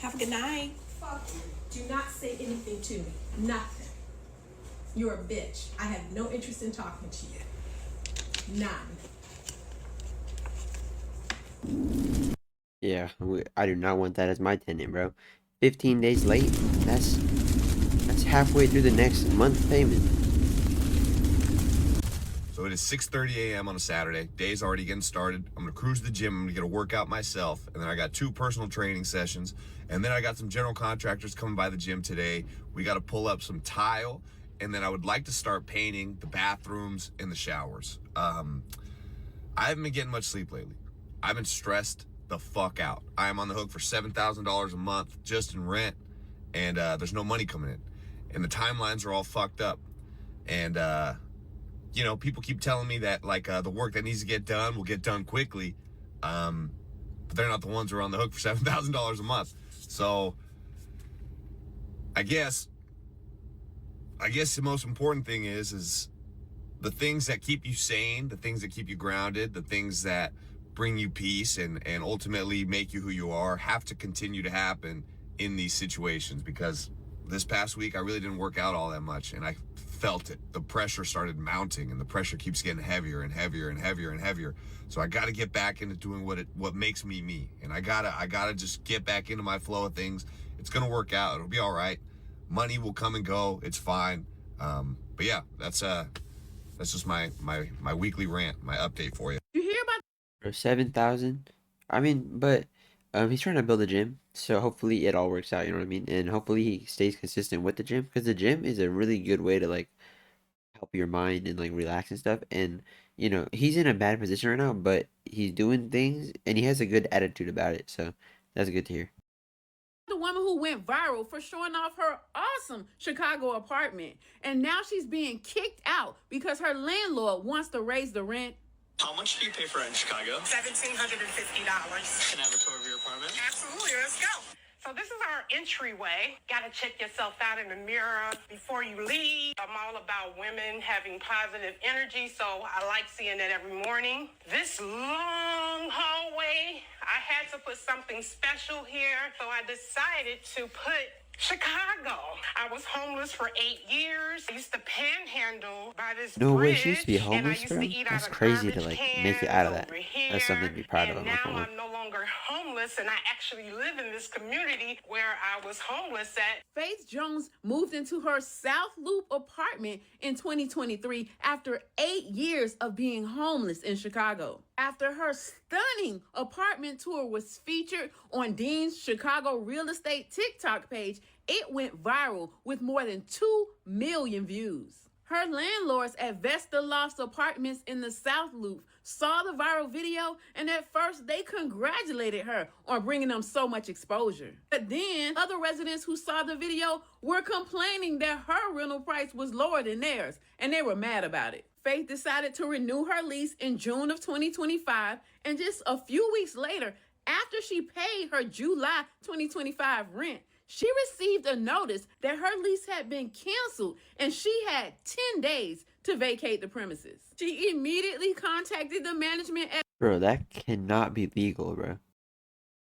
Have a good night. Fuck you. Do not say anything to me. Nothing. You're a bitch. I have no interest in talking to you. None. Yeah, I do not want that as my tenant, bro. 15 days late? That's halfway through the next month payment. So it is 6:30 a.m. on a Saturday. Day's already getting started. I'm gonna cruise to the gym. I'm gonna get a workout myself, and then I got 2 personal training sessions, and then I got some general contractors coming by the gym today. We got to pull up some tile, and then I would like to start painting the bathrooms and the showers. I haven't been getting much sleep lately. I've been stressed the fuck out. I am on the hook for $7,000 a month just in rent, and there's no money coming in, and the timelines are all fucked up, and you know, people keep telling me that like the work that needs to get done will get done quickly, but they're not the ones who are on the hook for $7,000 a month. So I guess the most important thing is the things that keep you sane, the things that keep you grounded, the things that bring you peace and ultimately make you who you are have to continue to happen in these situations, because this past week I really didn't work out all that much, and I felt it. The pressure started mounting, and the pressure keeps getting heavier and heavier and heavier and heavier. So I got to get back into doing what makes me me, and I gotta just get back into my flow of things. It's gonna work out. It'll be all right. Money will come and go. It's fine. But yeah, that's just my weekly rant, my update for you. You hear about? Bro, 7,000? I mean, but he's trying to build a gym, so hopefully it all works out, you know what I mean? And hopefully he stays consistent with the gym, because the gym is a really good way to like help your mind and like relax and stuff. And you know, he's in a bad position right now, but he's doing things and he has a good attitude about it, so that's good to hear. The woman who went viral for showing off her awesome Chicago apartment, and now she's being kicked out because her landlord wants to raise the rent. How much do you pay for rent in Chicago? $1,750. Can I have a tour of your apartment? Absolutely, let's go. So this is our entryway. Gotta check yourself out in the mirror before you leave. I'm all about women having positive energy, so I like seeing that every morning. This long hallway, I had to put something special here, so I decided to put Chicago. I was homeless for 8 years. I used to panhandle by this No way, bridge, she used to be and I homeless, used bro. to eat That's out of crazy to garbage like make it out of cans that. over here. That's something to be proud of. And I'm not now gonna lie. I'm no longer homeless, and I actually live in this community where I was homeless at. Faith Jones moved into her South Loop apartment in 2023 after 8 years of being homeless in Chicago. After her stunning apartment tour was featured on Dean's Chicago real estate TikTok page, it went viral with more than 2 million views. Her landlords at Vesta Lofts Apartments in the South Loop saw the viral video, and at first they congratulated her on bringing them so much exposure. But then other residents who saw the video were complaining that her rental price was lower than theirs, and they were mad about it. Faith decided to renew her lease in June of 2025, and just a few weeks later, after she paid her July 2025 rent, she received a notice that her lease had been canceled and she had 10 days to vacate the premises. She immediately contacted the management at Bro, that cannot be legal, bro.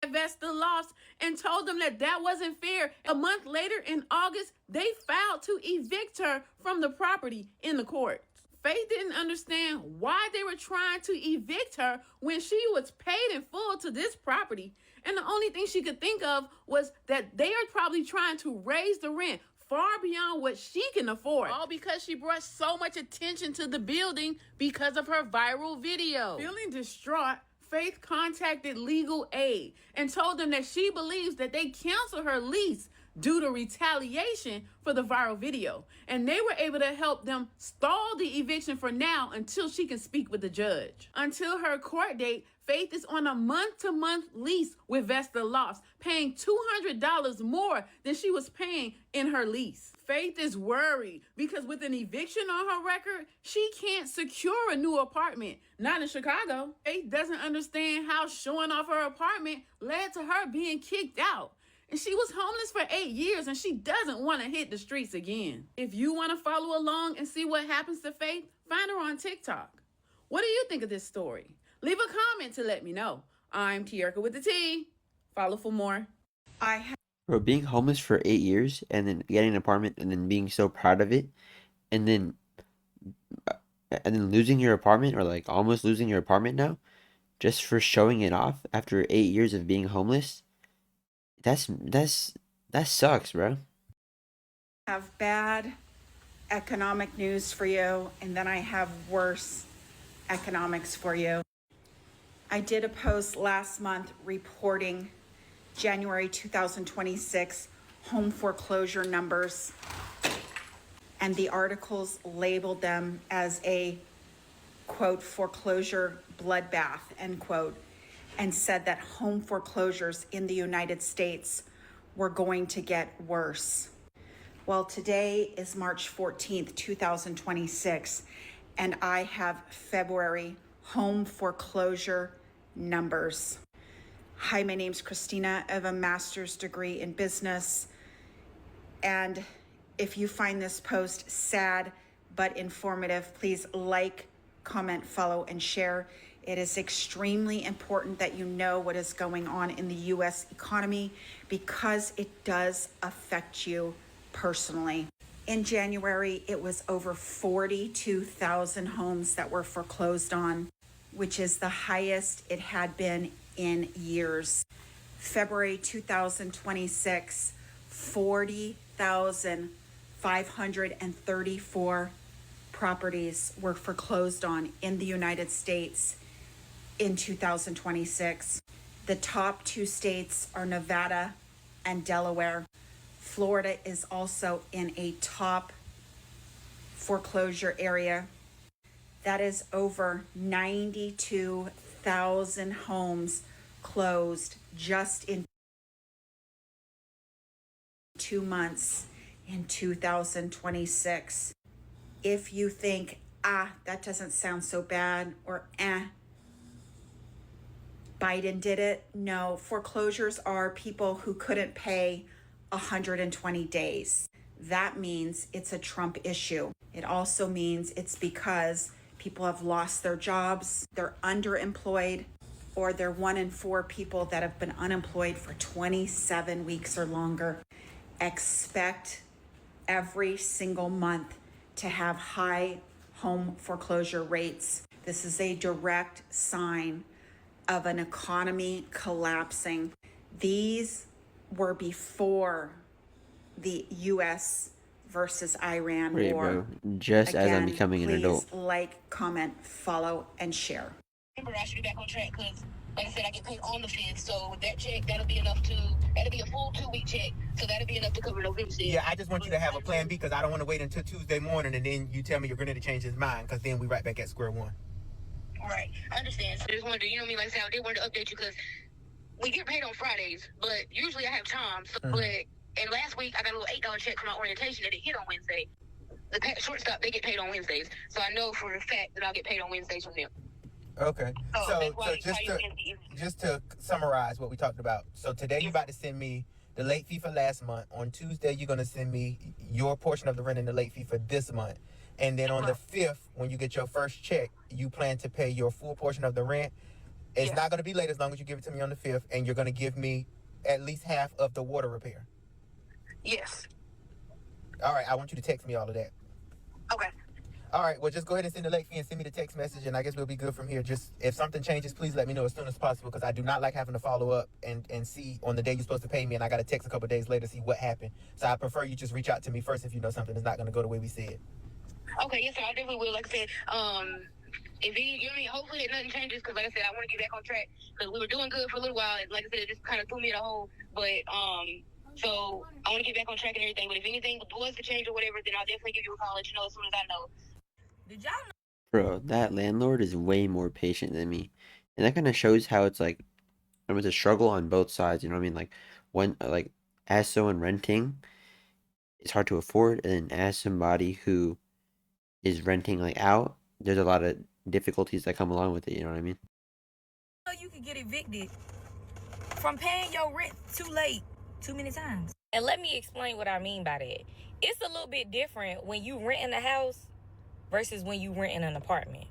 Vesta Lofts and told them that that wasn't fair. A month later, in August, they filed to evict her from the property in the courts. Faith didn't understand why they were trying to evict her when she was paid in full to this property. And the only thing she could think of was that they are probably trying to raise the rent far beyond what she can afford. All because she brought so much attention to the building because of her viral video. Feeling distraught, Faith contacted legal aid and told them that she believes that they canceled her lease due to retaliation for the viral video. And they were able to help them stall the eviction for now until she can speak with the judge. Until her court date, Faith is on a month-to-month lease with Vesta Lofts, paying $200 more than she was paying in her lease. Faith is worried because with an eviction on her record, she can't secure a new apartment, not in Chicago. Faith doesn't understand how showing off her apartment led to her being kicked out. And she was homeless for 8 years, and she doesn't want to hit the streets again. If you want to follow along and see what happens to Faith, find her on TikTok. What do you think of this story? Leave a comment to let me know. I'm Tierka with the T. Follow for more. Bro, being homeless for 8 years and then getting an apartment and then being so proud of it and then losing your apartment or like almost losing your apartment now just for showing it off after 8 years of being homeless. That sucks, bro. Have bad economic news for you, and then I have worse economics for you. I did a post last month reporting January 2026 home foreclosure numbers, and the articles labeled them as a quote foreclosure bloodbath, end quote, and said that home foreclosures in the United States were going to get worse. Well, today is March 14th, 2026, and I have February home foreclosure numbers. Hi, my name's Christina. I have a master's degree in business. And if you find this post sad but informative, please like, comment, follow, and share. It is extremely important that you know what is going on in the U.S. economy because it does affect you personally. In January, it was over 42,000 homes that were foreclosed on, which is the highest it had been in years. February 2026, 40,534 properties were foreclosed on in the United States in 2026. The top two states are Nevada and Delaware. Florida is also in a top foreclosure area. That is over 92,000 homes closed just in 2 months in 2026. If you think, that doesn't sound so bad, or Biden did it. No, foreclosures are people who couldn't pay 120 days. That means it's a Trump issue. It also means it's because people have lost their jobs, they're underemployed, or they're 1 in 4 people that have been unemployed for 27 weeks or longer. Expect every single month to have high home foreclosure rates. This is a direct sign of an economy collapsing. These were before the U.S. versus Iran Right, war. bro. Just as I'm Again, becoming an adult. please like, comment, follow, and share. Remember, I should be back on track because, like I said, I get paid on the 5th. So with that check, that'll be a full 2-week check. So that'll be enough to cover November. Yeah, I just want you to have a plan B because I don't want to wait until Tuesday morning and then you tell me you're going to change his mind because then we right back at square one. Right. I understand. So I just wanted to, you know what I mean? Like I said, I did want to update you because we get paid on Fridays, but usually I have time. So, and last week I got a little $8 check for my orientation that it hit on Wednesday. The shortstop, they get paid on Wednesdays. So I know for a fact that I'll get paid on Wednesdays from them. Okay. So just to summarize what we talked about. So today you're about to send me the late fee for last month. On Tuesday, you're going to send me your portion of the rent and the late fee for this month. And then on the 5th, when you get your first check, you plan to pay your full portion of the rent. It's not going to be late as long as you give it to me on the 5th. And you're going to give me at least half of the water repair. Yes. All right. I want you to text me all of that. Okay. All right. Well, just go ahead and send the late fee and send me the text message. And I guess we'll be good from here. Just if something changes, please let me know as soon as possible because I do not like having to follow up and see on the day you're supposed to pay me. And I got to text a couple of days later to see what happened. So I prefer you just reach out to me first if you know something is not going to go the way we said. Okay, yes, sir. I definitely will. Like I said, if you know what I mean, hopefully nothing changes because, like I said, I want to get back on track because we were doing good for a little while. And like I said, it just kind of threw me in a hole. But so I want to get back on track and everything. But if anything was to change or whatever, then I'll definitely give you a call and let you know as soon as I know. Did y'all know? Bro, that landlord is way more patient than me. And that kind of shows how it's like, it was a struggle on both sides, you know what I mean? Like, when, like, as someone renting, it's hard to afford. And then as somebody who is renting, like, out, there's a lot of difficulties that come along with it, you know what I mean? You could get evicted from paying your rent too late too many times. And let me explain what I mean by that. It's a little bit different when you rent in a house versus when you rent in an apartment.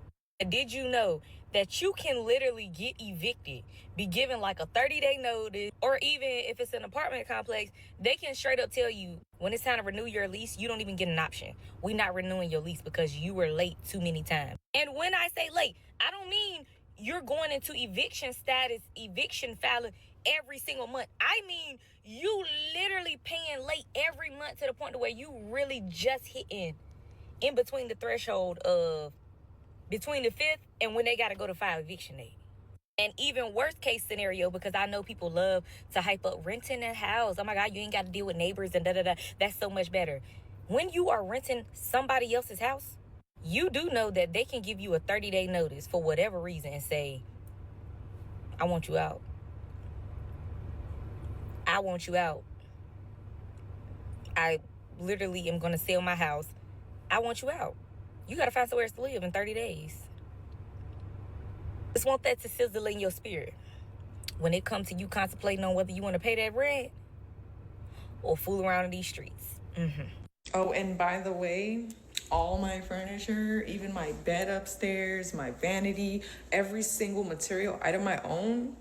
Did you know that you can literally get evicted, be given like a 30-day notice, or even if it's an apartment complex, they can straight up tell you when it's time to renew your lease, you don't even get an option. We're not renewing your lease because you were late too many times. And when I say late, I don't mean you're going into eviction status, eviction filing every single month. I mean, you literally paying late every month to the point where you really just hitting in between the threshold of between the 5th and when they got to go to file eviction date. And even worst case scenario, because I know people love to hype up renting a house. Oh my God, you ain't got to deal with neighbors and da-da-da. That's so much better. When you are renting somebody else's house, you do know that they can give you a 30-day notice for whatever reason and say, I want you out. I want you out. I literally am going to sell my house. I want you out. You got to find somewhere else to live in 30 days. Just want that to sizzle in your spirit. When it comes to you contemplating on whether you want to pay that rent or fool around in these streets. Oh, and by the way, all my furniture, even my bed upstairs, my vanity, every single material item I own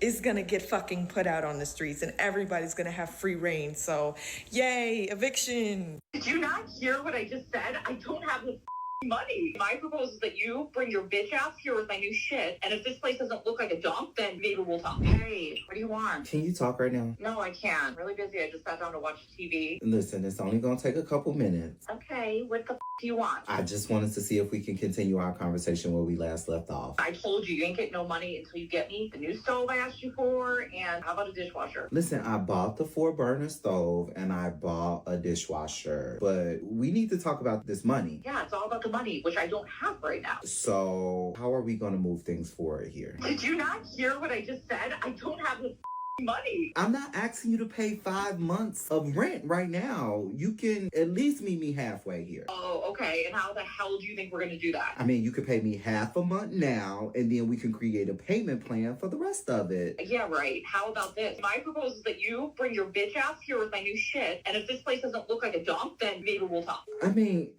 is gonna get fucking put out on the streets and everybody's gonna have free reign. So, yay, eviction. Did you not hear what I just said? I don't have the money. My proposal is that you bring your bitch ass here with my new shit, and if this place doesn't look like a dump, then maybe we'll talk. Hey, what do you want? Can you talk right now? No, I can't. I'm really busy. I just sat down to watch TV. Listen, it's only gonna take a couple minutes. Okay, what the do you want? I just wanted to see if we can continue our conversation where we last left off. I told you, you ain't get no money until you get me the new stove I asked you for, and how about a dishwasher? Listen, I bought the 4-burner stove and I bought a dishwasher, but we need to talk about this money. Yeah, it's all about the money, which I don't have right now. So how are we gonna move things forward here? Did you not hear what I just said? I don't have the money. I'm not asking you to pay 5 months of rent right now. You can at least meet me halfway here. Oh, okay. And how the hell do you think we're gonna do that? I mean, you could pay me half a month now, and then we can create a payment plan for the rest of it. Yeah, right. How about this? My proposal is that you bring your bitch ass here with my new shit, and if this place doesn't look like a dump, then maybe we'll talk. I mean...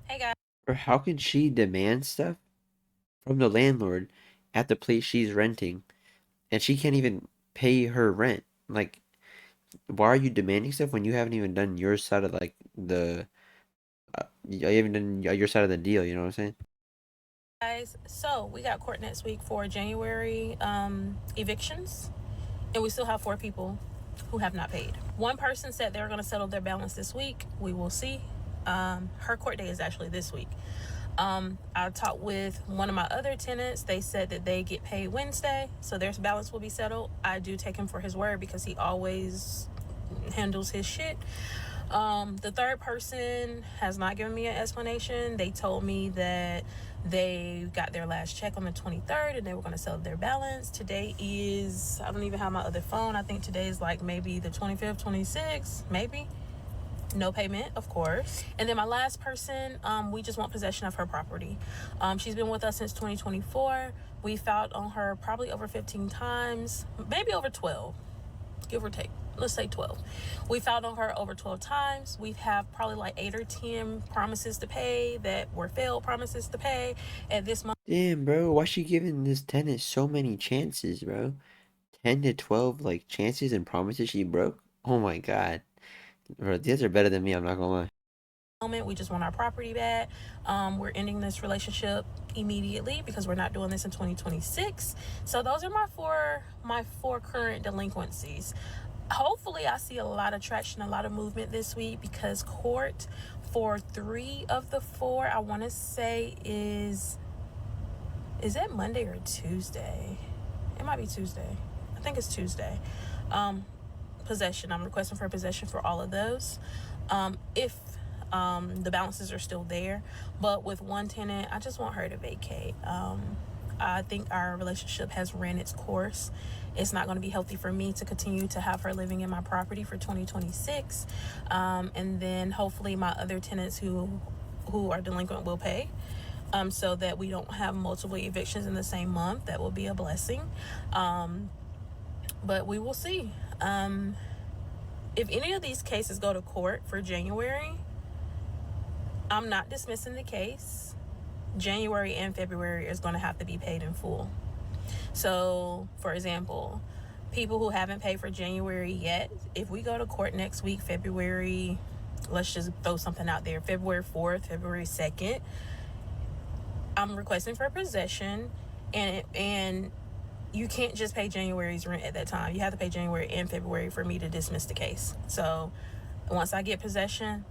Hey, guys. Or how can she demand stuff from the landlord at the place she's renting, and she can't even pay her rent? Like, why are you demanding stuff when you haven't even done your side of like the you haven't done your side of the deal? You know what I'm saying? Guys, so we got court next week for January evictions, and we still have 4 people who have not paid. One person said they were going to settle their balance this week. We will see. Her court day is actually this week. I talked with one of my other tenants. They said that they get paid Wednesday, so their balance will be settled. I do take him for his word because he always handles his shit. The third person has not given me an explanation. They told me that they got their last check on the 23rd and they were going to settle their balance. Today is, I don't even have my other phone. I think today is like maybe the 25th, 26th, maybe. No payment, of course. And then my last person, we just want possession of her property. She's been with us since 2024. We filed on her probably over 15 times, maybe over 12, give or take. Let's say 12. We filed on her over 12 times. We have probably like 8 or 10 promises to pay that were failed promises to pay at this month. Damn, bro, why she giving this tenant so many chances, bro? 10 to 12 like chances and promises she broke? Oh my God. Bro, these are better than me, I'm not gonna lie. We just want our property back. We're ending this relationship immediately because we're not doing this in 2026. So those are my four current delinquencies. Hopefully I see a lot of traction, a lot of movement this week, because court for 3 of the 4, I want to say is that Monday or Tuesday? It might be Tuesday. I think it's Tuesday. Possession. I'm requesting for possession for all of those. If the balances are still there, but with one tenant, I just want her to vacate. I think our relationship has ran its course. It's not going to be healthy for me to continue to have her living in my property for 2026. And then hopefully my other tenants who are delinquent will pay, so that we don't have multiple evictions in the same month. That will be a blessing. But we will see. If any of these cases go to court for January, I'm not dismissing the case. January and February is going to have to be paid in full. So, for example, people who haven't paid for January yet, if we go to court next week, February, let's just throw something out there, February 4th, February 2nd, I'm requesting for possession, and you can't just pay January's rent at that time. You have to pay January and February for me to dismiss the case. So once I get possession,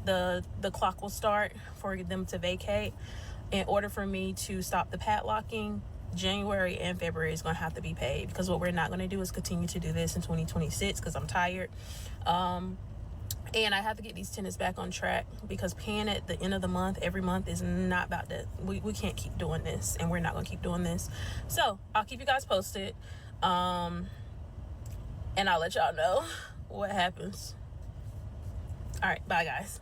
the clock will start for them to vacate. In order for me to stop the padlocking, January and February is going to have to be paid, because what we're not going to do is continue to do this in 2026 because I'm tired. And I have to get these tenants back on track, because paying at the end of the month, every month, is not about that. We can't keep doing this, and we're not going to keep doing this. So I'll keep you guys posted. And I'll let y'all know what happens. All right, bye, guys.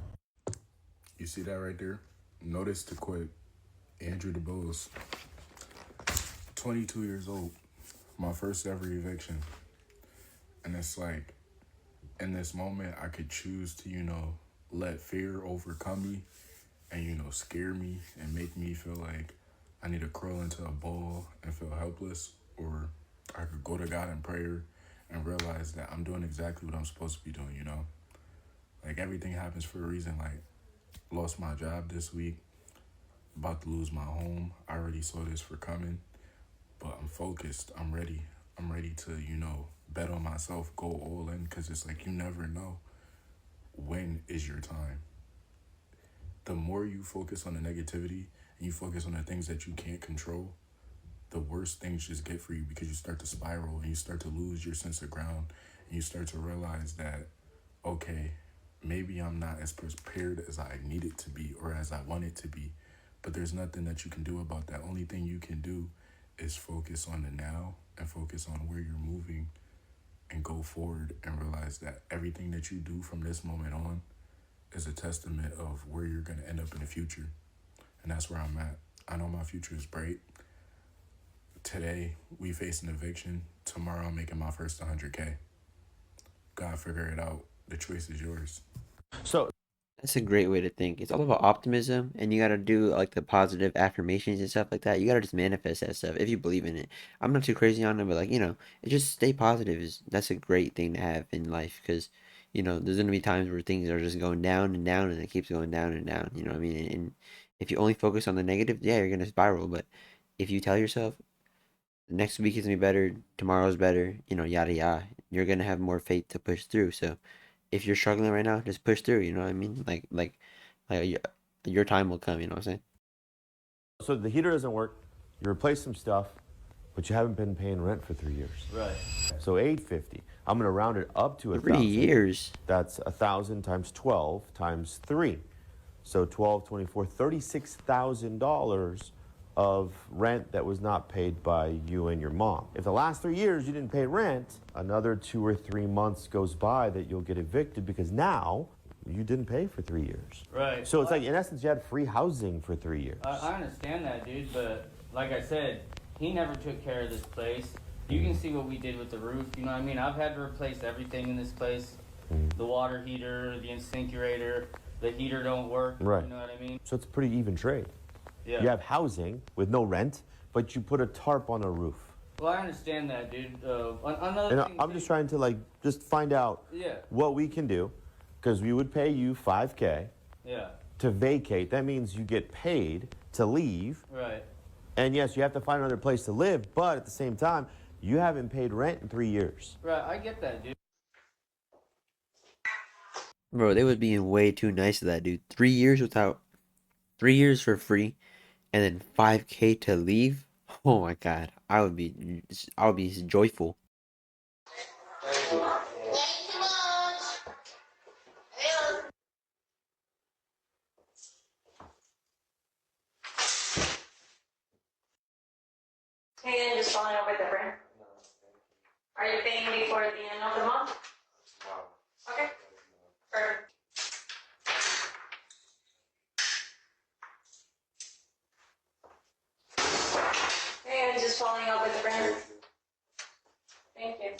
You see that right there? Notice to quit. Andrew DeBose, 22 years old, my first ever eviction. And it's like, in this moment, I could choose to, let fear overcome me and, scare me and make me feel like I need to crawl into a ball and feel helpless. Or I could go to God in prayer and realize that I'm doing exactly what I'm supposed to be doing, Like, everything happens for a reason. Like, lost my job this week, about to lose my home. I already saw this for coming, but I'm focused. I'm ready. I'm ready to, bet on myself, go all in, because it's like you never know when is your time. The more you focus on the negativity and you focus on the things that you can't control, the worse things just get for you, because you start to spiral and you start to lose your sense of ground, and you start to realize that, okay, maybe I'm not as prepared as I needed to be or as I wanted to be, but there's nothing that you can do about that. Only thing you can do is focus on the now and focus on where you're moving and go forward, and realize that everything that you do from this moment on is a testament of where you're going to end up in the future. And that's where I'm at. I know my future is bright. Today, we face an eviction. Tomorrow, I'm making my first 100K. God, figure it out. The choice is yours. So that's a great way to think. It's all about optimism, and you gotta do like the positive affirmations and stuff like that. You gotta just manifest that stuff if you believe in it. I'm not too crazy on it, but like it just stay positive is that's a great thing to have in life, because there's gonna be times where things are just going down and down, and it keeps going down and down. You know what I mean? And if you only focus on the negative, yeah, you're gonna spiral. But if you tell yourself next week is gonna be better, tomorrow's better, yada yada, you're gonna have more faith to push through. So if you're struggling right now, just push through. You know what I mean? Your time will come. You know what I'm saying? So the heater doesn't work. You replace some stuff, but you haven't been paying rent for 3 years. Right. So $850. I'm gonna round it up to 3 years. That's 1,000 times 12 times 3. So 12, 24, $36,000 of rent that was not paid by you and your mom. If the last 3 years you didn't pay rent, another 2 or 3 months goes by that you'll get evicted, because now you didn't pay for 3 years. Right. So it's like, in essence, you had free housing for 3 years. I understand that, dude, but like I said, he never took care of this place. You can see what we did with the roof. You know what I mean? I've had to replace everything in this place. The water heater, the incinerator, the heater don't work. Right. You know what I mean? So it's a pretty even trade. Yeah. You have housing with no rent, but you put a tarp on a roof. Well, I understand that, dude. Another And thing, I'm just trying to just find out what we can do, because we would pay you $5K to vacate. That means you get paid to leave. Right. And yes, you have to find another place to live, but at the same time, you haven't paid rent in 3 years. Right, I get that, dude. Bro, they was being way too nice to that dude. 3 years without, 3 years for free, and then 5K to leave. Oh my God, I would be joyful. Hey, just following up with the brand. Are you paying before the end of the month? Okay. Perfect. Hey, I'm just following up with the brand. Thank you.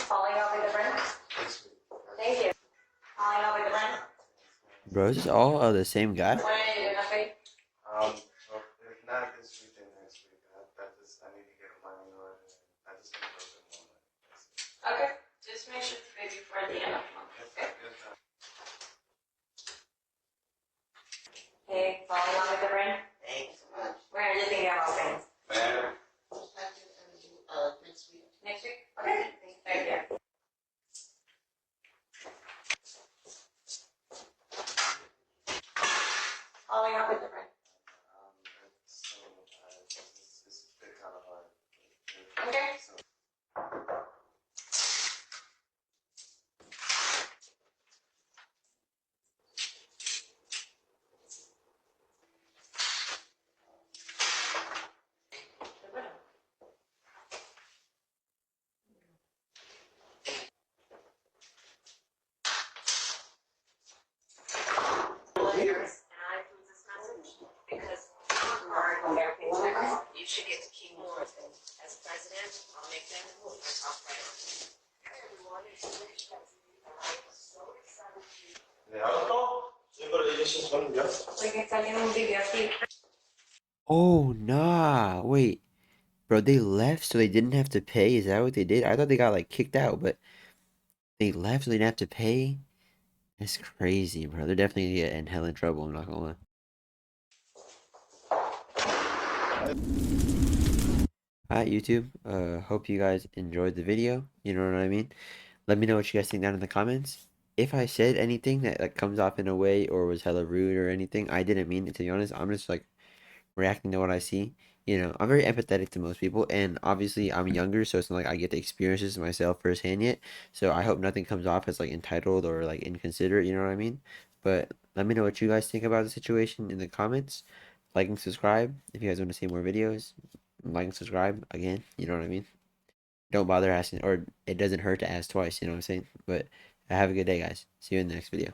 Falling over the brim. Thank you. Falling over the brim. Bro, is this all the same guy? When are you gonna pay? If not this week, then next week. I need to get a money on it. I just need a little bit more money. Okay. Just make sure to pay before the end of the month. Okay. Okay, falling over the brim. Thanks so much. When are you thinking about paying? Next week. Next week? Okay. Thank you. Falling over the brim. It's a bit kind of hard. Okay. Because you should get to keep more of them. As president, I'll make them my top priority. Hi everyone, it's Evictions. I'm so excited. ¿De auto? Sí, pero ellos se suelen ya. Porque está viendo un video aquí. Oh, nah. Wait. Bro, they left so they didn't have to pay? Is that what they did? I thought they got, like, kicked out, but they left so they didn't have to pay? That's crazy, bro. They're definitely gonna get in hell in trouble, I'm not gonna lie. Alright, YouTube. Hope you guys enjoyed the video. You know what I mean? Let me know what you guys think down in the comments. If I said anything that like comes off in a way or was hella rude or anything, I didn't mean it, to be honest. I'm just like reacting to what I see. You know, I'm very empathetic to most people, and obviously I'm younger, so it's not like I get to experience this myself firsthand yet. So I hope nothing comes off as like entitled or like inconsiderate, you know what I mean? But let me know what you guys think about the situation in the comments. Like and subscribe if you guys want to see more videos. Like and subscribe again, you know what I mean? Don't bother asking, or it doesn't hurt to ask twice, you know what I'm saying? But have a good day, guys. See you in the next video.